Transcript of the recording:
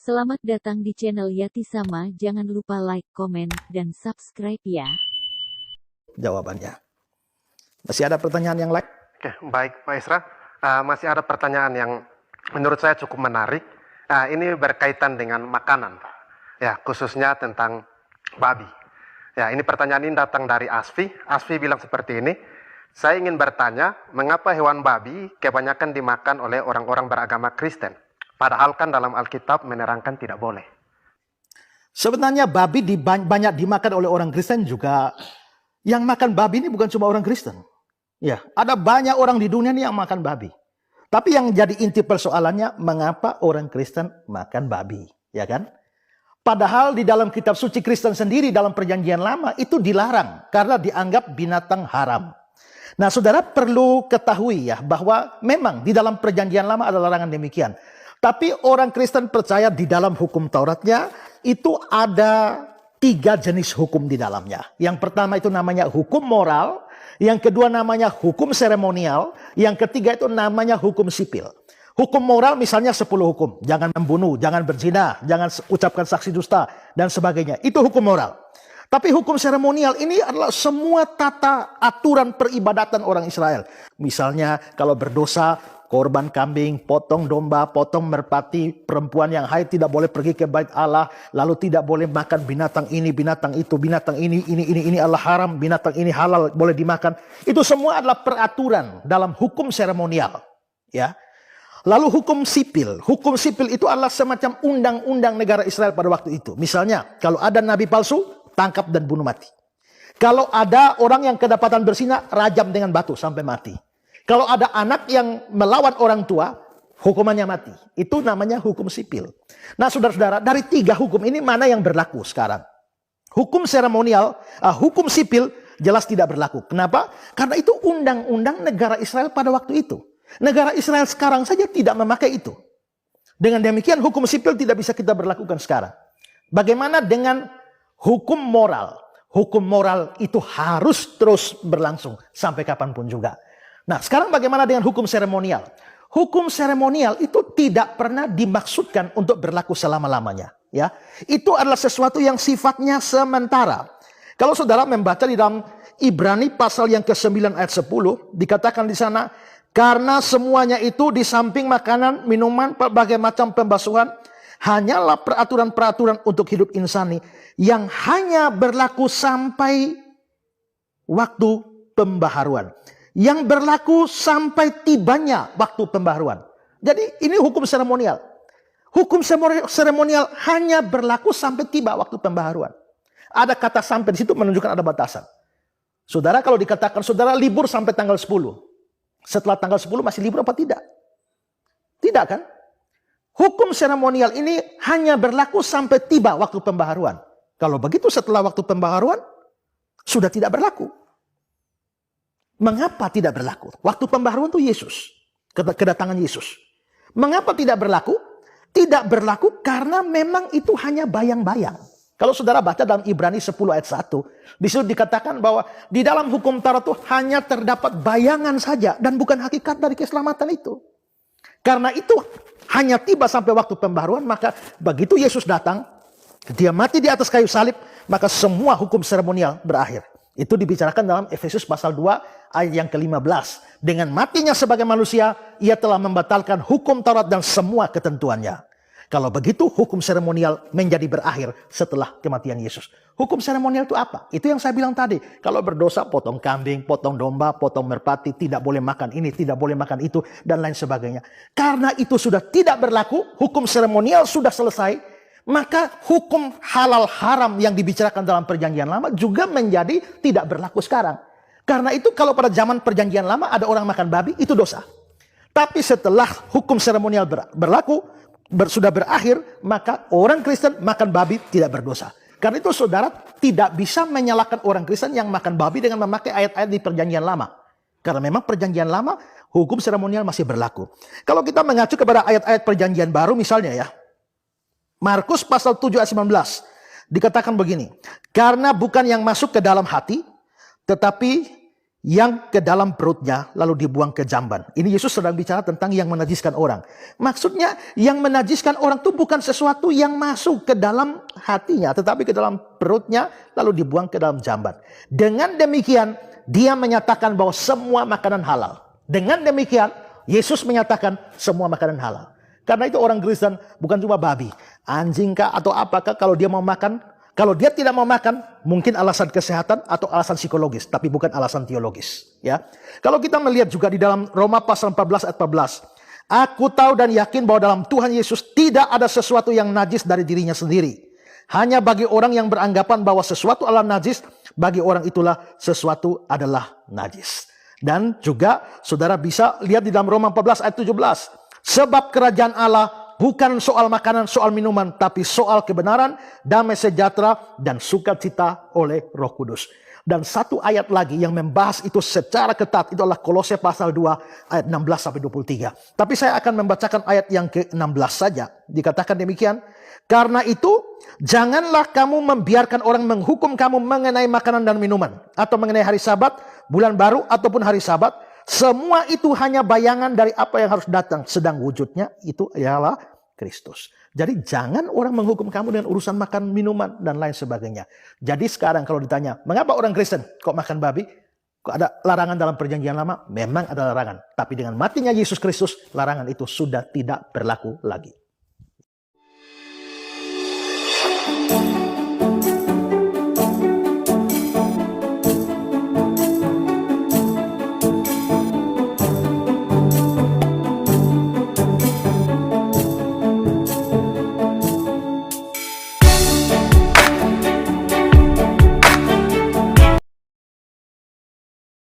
Selamat datang di channel Yati Sama. Jangan lupa like, komen, dan subscribe ya. Jawabannya. Masih ada pertanyaan yang lain? Oke, baik Pak Isra. Masih ada pertanyaan yang menurut saya cukup menarik. Ini berkaitan dengan makanan, Pak. Ya, khususnya tentang babi. Ya, ini pertanyaan ini datang dari Asfi. Asfi bilang seperti ini. Saya ingin bertanya, mengapa hewan babi kebanyakan dimakan oleh orang-orang beragama Kristen? Padahal kan dalam Alkitab menerangkan tidak boleh. Sebenarnya babi banyak dimakan oleh orang Kristen juga. Yang makan babi ini bukan cuma orang Kristen. Ya, ada banyak orang di dunia ini yang makan babi. Tapi yang jadi inti persoalannya, mengapa orang Kristen makan babi? Ya kan? Padahal di dalam kitab suci Kristen sendiri dalam perjanjian lama itu dilarang karena dianggap binatang haram. Nah, saudara perlu ketahui ya bahwa memang di dalam perjanjian lama ada larangan demikian. Tapi orang Kristen percaya di dalam hukum Tauratnya itu ada 3 jenis hukum di dalamnya. Yang pertama itu namanya hukum moral, yang kedua namanya hukum seremonial, yang ketiga itu namanya hukum sipil. Hukum moral misalnya 10 hukum, jangan membunuh, jangan berzina, jangan ucapkan saksi dusta, dan sebagainya. Itu hukum moral. Tapi hukum seremonial ini adalah semua tata aturan peribadatan orang Israel. Misalnya kalau berdosa, korban kambing, potong domba, potong merpati, perempuan yang haid tidak boleh pergi ke bait Allah, lalu tidak boleh makan binatang ini, binatang itu, binatang ini Allah haram, binatang ini halal, boleh dimakan. Itu semua adalah peraturan dalam hukum seremonial, ya. Lalu hukum sipil itu adalah semacam undang-undang negara Israel pada waktu itu. Misalnya, kalau ada nabi palsu, tangkap dan bunuh mati. Kalau ada orang yang kedapatan berzina, rajam dengan batu sampai mati. Kalau ada anak yang melawan orang tua, hukumannya mati. Itu namanya hukum sipil. Nah, saudara-saudara, dari 3 hukum ini mana yang berlaku sekarang? Hukum seremonial, hukum sipil jelas tidak berlaku. Kenapa? Karena itu undang-undang negara Israel pada waktu itu. Negara Israel sekarang saja tidak memakai itu. Dengan demikian hukum sipil tidak bisa kita berlakukan sekarang. Bagaimana dengan hukum moral? Hukum moral itu harus terus berlangsung sampai kapanpun juga. Nah, sekarang bagaimana dengan hukum seremonial? Hukum seremonial itu tidak pernah dimaksudkan untuk berlaku selama-lamanya, ya. Itu adalah sesuatu yang sifatnya sementara. Kalau saudara membaca di dalam Ibrani pasal yang ke-9 ayat 10, dikatakan di sana, karena semuanya itu di samping makanan, minuman, berbagai macam pembasuhan, hanyalah peraturan-peraturan untuk hidup insani yang hanya berlaku sampai waktu pembaharuan. Yang berlaku sampai tibanya waktu pembaharuan. Jadi ini hukum seremonial. Hukum seremonial hanya berlaku sampai tiba waktu pembaharuan. Ada kata sampai di situ menunjukkan ada batasan. Saudara kalau dikatakan saudara libur sampai tanggal 10. Setelah tanggal 10 masih libur apa tidak? Tidak kan? Hukum seremonial ini hanya berlaku sampai tiba waktu pembaharuan. Kalau begitu setelah waktu pembaharuan sudah tidak berlaku. Mengapa tidak berlaku? Waktu pembaharuan itu Yesus. Kedatangan Yesus. Mengapa tidak berlaku? Tidak berlaku karena memang itu hanya bayang-bayang. Kalau saudara baca dalam Ibrani 10 ayat 1. Di situ dikatakan bahwa di dalam hukum Taurat itu hanya terdapat bayangan saja. Dan bukan hakikat dari keselamatan itu. Karena itu hanya tiba sampai waktu pembaharuan. Maka begitu Yesus datang. Dia mati di atas kayu salib. Maka semua hukum seremonial berakhir. Itu dibicarakan dalam Efesus pasal 2 ayat yang ke-15. Dengan matinya sebagai manusia, ia telah membatalkan hukum Taurat dan semua ketentuannya. Kalau begitu, hukum seremonial menjadi berakhir setelah kematian Yesus. Hukum seremonial itu apa? Itu yang saya bilang tadi. Kalau berdosa, potong kambing, potong domba, potong merpati, tidak boleh makan ini, tidak boleh makan itu, dan lain sebagainya. Karena itu sudah tidak berlaku, hukum seremonial sudah selesai, maka hukum halal haram yang dibicarakan dalam perjanjian lama juga menjadi tidak berlaku sekarang. Karena itu kalau pada zaman perjanjian lama ada orang makan babi, itu dosa. Tapi setelah hukum seremonial berlaku, sudah berakhir, maka orang Kristen makan babi tidak berdosa. Karena itu saudara tidak bisa menyalahkan orang Kristen yang makan babi dengan memakai ayat-ayat di perjanjian lama. Karena memang perjanjian lama, hukum seremonial masih berlaku. Kalau kita mengacu kepada ayat-ayat perjanjian baru misalnya ya, Markus pasal 7 ayat 19 dikatakan begini. Karena bukan yang masuk ke dalam hati, tetapi yang ke dalam perutnya lalu dibuang ke jamban. Ini Yesus sedang bicara tentang yang menajiskan orang. Maksudnya yang menajiskan orang itu bukan sesuatu yang masuk ke dalam hatinya, tetapi ke dalam perutnya lalu dibuang ke dalam jamban. Dengan demikian dia menyatakan bahwa semua makanan halal. Dengan demikian Yesus menyatakan semua makanan halal. Karena itu orang Kristen bukan cuma babi, anjing kah atau apakah, kalau dia mau makan. Kalau dia tidak mau makan, mungkin alasan kesehatan atau alasan psikologis, tapi bukan alasan teologis. Ya, kalau kita melihat juga di dalam Roma pasal 14 ayat 14, aku tahu dan yakin bahwa dalam Tuhan Yesus tidak ada sesuatu yang najis dari dirinya sendiri. Hanya bagi orang yang beranggapan bahwa sesuatu adalah najis, bagi orang itulah sesuatu adalah najis. Dan juga saudara bisa lihat di dalam Roma 14 ayat 17, sebab kerajaan Allah bukan soal makanan, soal minuman, tapi soal kebenaran, damai sejahtera, dan sukacita oleh Roh Kudus. Dan satu ayat lagi yang membahas itu secara ketat, itu adalah Kolose pasal 2 ayat 16-23. Tapi saya akan membacakan ayat yang ke-16 saja. Dikatakan demikian, karena itu janganlah kamu membiarkan orang menghukum kamu mengenai makanan dan minuman, atau mengenai hari Sabat, bulan baru, ataupun hari Sabat. Semua itu hanya bayangan dari apa yang harus datang. Sedang wujudnya itu ialah Kristus. Jadi jangan orang menghukum kamu dengan urusan makan, minuman, dan lain sebagainya. Jadi sekarang kalau ditanya, mengapa orang Kristen kok makan babi? Kok ada larangan dalam perjanjian lama? Memang ada larangan. Tapi dengan matinya Yesus Kristus, larangan itu sudah tidak berlaku lagi.